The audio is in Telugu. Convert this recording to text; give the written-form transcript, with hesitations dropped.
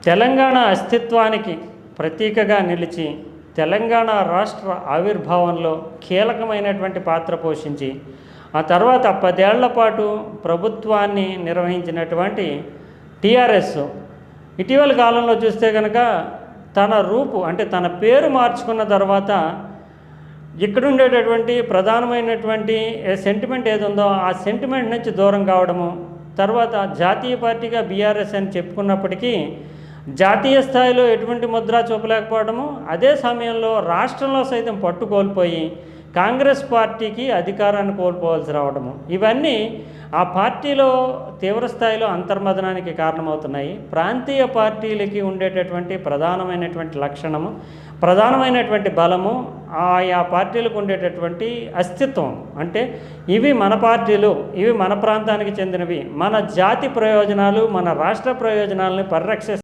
తెలంగాణ అస్తిత్వానికి ప్రతీకగా నిలిచి తెలంగాణ రాష్ట్ర ఆవిర్భావంలో కీలకమైనటువంటి పాత్ర పోషించి ఆ తర్వాత 10 ఏళ్ల పాటు ప్రభుత్వాన్ని నిర్వహించినటువంటి టీఆర్ఎస్ ఇటీవల కాలంలో చూస్తే కనుక తన రూపు అంటే తన పేరు మార్చుకున్న తర్వాత ఇక్కడ ఉండేటటువంటి ప్రధానమైనటువంటి సెంటిమెంట్ ఏది ఉందో ఆ సెంటిమెంట్ నుంచి దూరం కావడము, తర్వాత జాతీయ పార్టీగా బీఆర్ఎస్ అని చెప్పుకున్నప్పటికీ జాతీయ స్థాయిలో ఎటువంటి ముద్ర చూపలేకపోవడము, అదే సమయంలో రాష్ట్రంలో సైతం పట్టు కోల్పోయి కాంగ్రెస్ పార్టీకి అధికారాన్ని కోల్పోవాల్సి రావడము, ఇవన్నీ ఆ పార్టీలో తీవ్రస్థాయిలో అంతర్మదనానికి కారణమవుతున్నాయి. ప్రాంతీయ పార్టీలకి ఉండేటటువంటి ప్రధానమైనటువంటి లక్షణము, ప్రధానమైనటువంటి బలము, ఆయా పార్టీలకు ఉండేటటువంటి అస్తిత్వం. అంటే ఇవి మన పార్టీలు, ఇవి మన ప్రాంతానికి చెందినవి, మన జాతి ప్రయోజనాలు, మన రాష్ట్ర ప్రయోజనాలను పరిరక్షిస్తాయి.